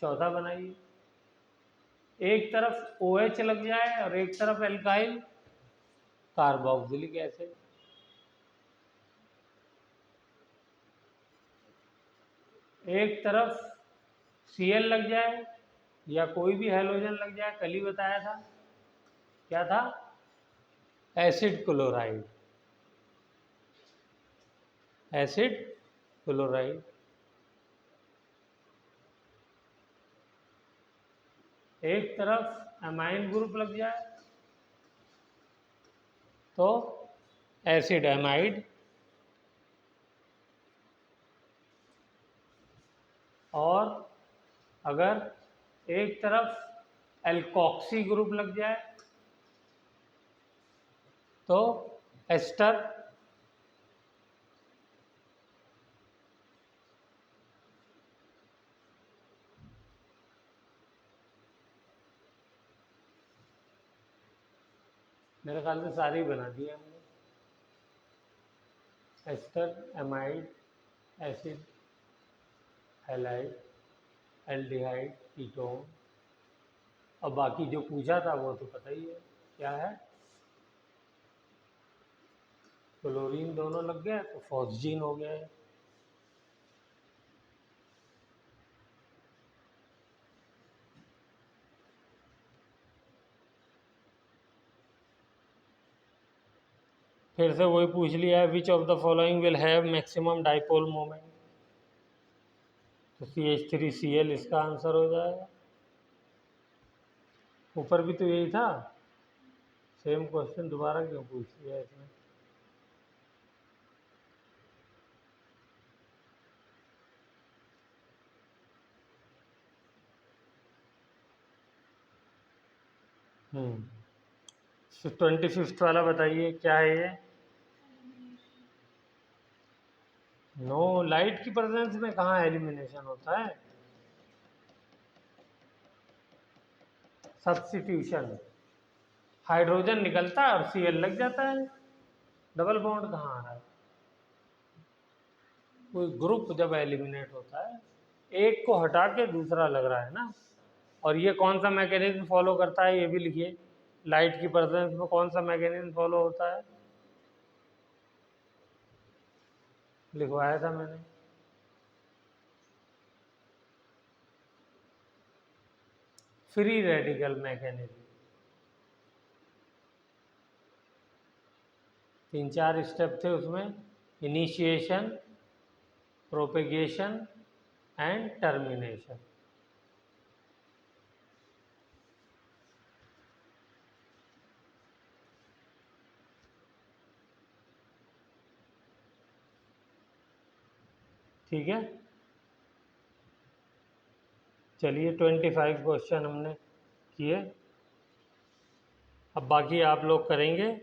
S1: चौथा बनाइए। एक तरफ OH लग जाए और एक तरफ एल्काइल, कार्बोक्सिलिक एसिड। एक तरफ Cl लग जाए या कोई भी हैलोजन लग जाए, कल ही बताया था, क्या था? Acid chloride, acid chloride. एक तरफ एमाइन ग्रुप लग जाए तो एसिड एमाइड, और अगर एक तरफ एल्कोक्सी ग्रुप लग जाए तो एस्टर। मेरे ख्याल से सारे ही बना दिए हमने, ester, amide, acid, halide, aldehyde, ketone. और बाकी जो पूछा था वो तो पता ही है क्या है। क्लोरीन दोनों लग गया तो फॉस्जीन हो गया है। फिर से वही पूछ लिया है, विच of the following will have maximum dipole moment, तो CH3Cl इसका आंसर हो जाएगा। ऊपर भी तो यही था, सेम क्वेश्चन दोबारा क्यों पूछ लिया इसने। तो 25th वाला बताइए क्या है ये। नो, लाइट की प्रेजेंस में कहाँ एलिमिनेशन होता है, सब्स्टिट्यूशन। हाइड्रोजन निकलता है और Cl लग जाता है, डबल बॉन्ड कहाँ आ रहा है। कोई ग्रुप जब एलिमिनेट होता है, एक को हटा के दूसरा लग रहा है ना। और ये कौन सा मैकेनिज्म फॉलो करता है ये भी लिखिए, लाइट की प्रेजेंस में कौन सा मैकेनिज्म फॉलो होता है, लिखवाया था मैंने। Free radical mechanism. 3-4 स्टेप थे उसमें, इनिशिएशन, प्रोपेगेशन एंड टर्मिनेशन। ठीक है, चलिए 25 क्वेश्चन हमने किए, अब बाकी आप लोग करेंगे।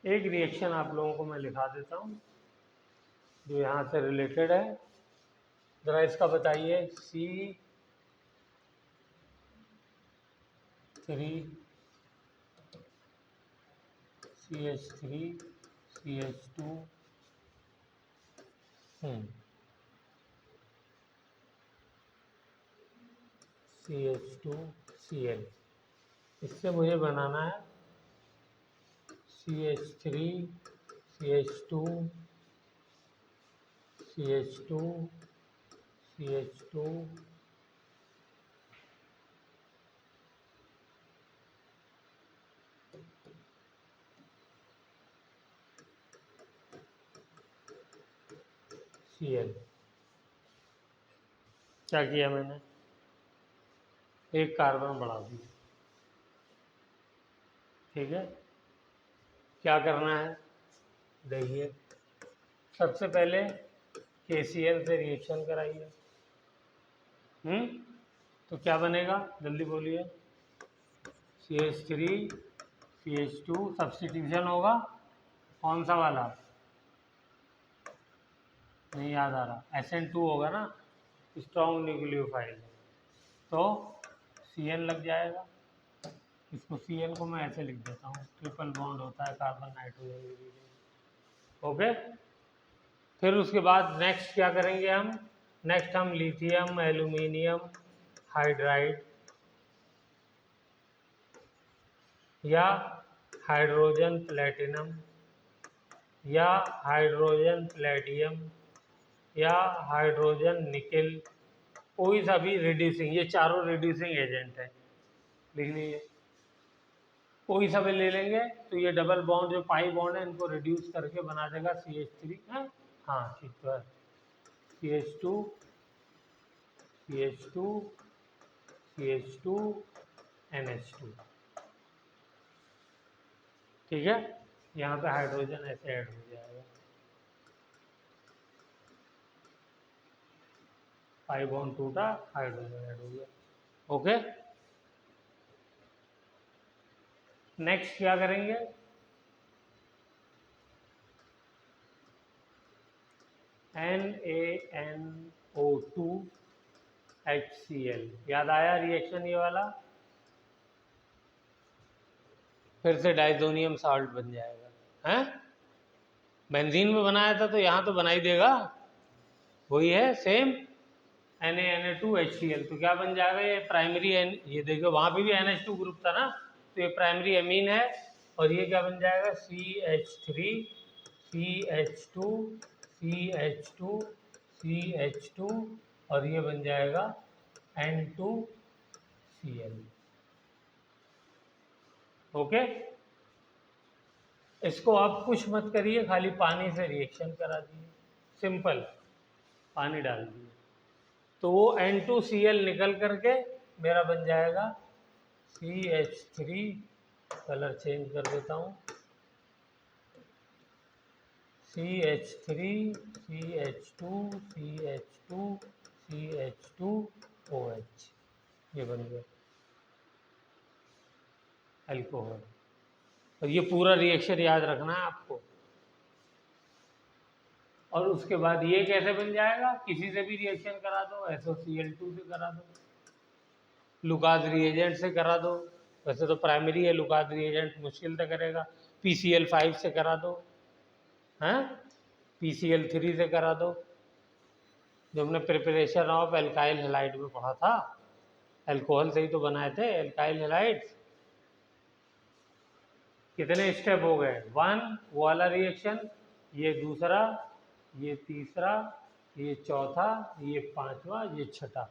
S1: एक रिएक्शन आप लोगों को मैं लिखा देता हूँ जो यहाँ से रिलेटेड है, जरा इसका बताइए। C3 CH3 CH2 CH2 Cl, इससे मुझे बनाना है CH3 CH2 CH2 CH2 Cl। क्या किया मैंने, एक कार्बन बढ़ा दिया। ठीक है, क्या करना है देखिए, सबसे पहले KCl से रिएक्शन कराइए। तो क्या बनेगा जल्दी बोलिए। CH3 CH2 सब्स्टिट्यूशन होगा, कौन सा वाला, नहीं याद आ रहा, SN2 होगा ना, स्ट्रॉन्ग न्यूक्लियोफाइल, तो Cl लग जाएगा। इसको Cl को मैं ऐसे लिख देता हूँ, ट्रिपल बॉन्ड होता है कार्बन नाइट्रोजन। ओके, फिर उसके बाद नेक्स्ट क्या करेंगे हम, नेक्स्ट हम लिथियम एल्यूमिनियम हाइड्राइड या हाइड्रोजन प्लेटिनम या हाइड्रोजन प्लेटियम या हाइड्रोजन निकेल, कोई सा भी रिड्यूसिंग, ये चारों रिड्यूसिंग एजेंट है, लिख लीजिए। कोई सा भी ले लेंगे तो ये डबल बॉन्ड जो पाई बॉन्ड है इनको रिड्यूस करके बना देगा CH3 है। हाँ ठीक तो है, CH2 CH2 CH2 NH2। ठीक है, यहाँ पे हाइड्रोजन ऐसे ऐड हो जाएगा, पाई बॉन्ड टूटा, हाइड्रोजन ऐड हो गया। ओके, नेक्स्ट क्या करेंगे, NaNO2 HCl, याद आया रिएक्शन ये वाला, फिर से डाइजोनियम साल्ट बन जाएगा। हैं, बेंजीन में बनाया था तो यहाँ तो बना ही देगा, वही है सेम। Na2HCl तो क्या बन जाएगा, ये प्राइमरी एन, ये देखो वहाँ पे भी NH2 ग्रुप था ना, तो ये प्राइमरी एमीन है, और ये क्या बन जाएगा CH3 CH2 CH2 CH2, और ये बन जाएगा N2Cl। ओके, इसको आप कुछ मत करिए, खाली पानी से रिएक्शन करा दिए, सिंपल, पानी डाल दिए, तो वो N2Cl निकल करके मेरा बन जाएगा CH3, कलर चेंज कर देता हूँ, CH3 CH2 CH2 CH2OH, ये बन गया अल्कोहल। और ये पूरा रिएक्शन याद रखना है आपको। और उसके बाद ये कैसे बन जाएगा, किसी से भी रिएक्शन करा दो, SOCl2 से करा दो, लुकास रिएजेंट से करा दो, वैसे तो प्राइमरी है, लुकास रिएजेंट मुश्किल से करेगा, PCl5 से करा दो, हैं, PCl3 से करा दो, जो हमने प्रिपरेशन ऑफ एल्काइल हैलाइड में पढ़ा था, अल्कोहल से ही तो बनाए थे एल्काइल हैलाइड। कितने स्टेप हो गए, 1 वो वाला रिएक्शन, ये दूसरा, ये तीसरा, ये चौथा, ये पांचवा, ये छठा,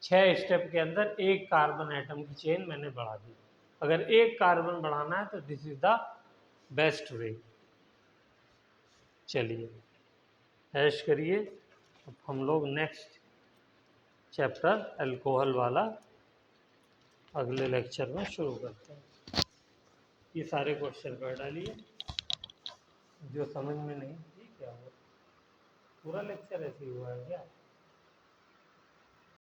S1: 6 स्टेप के अंदर एक कार्बन एटम की चेन मैंने बढ़ा दी। अगर एक कार्बन बढ़ाना है तो this is the best way. चलिए ऐश करिए, अब हम लोग नेक्स्ट चैप्टर अल्कोहल वाला अगले लेक्चर में शुरू करते हैं। ये सारे क्वेश्चन कर डालिए, जो समझ में नहीं, ठीक है, पूरा लेक्चर ऐसे ही हुआ है क्या?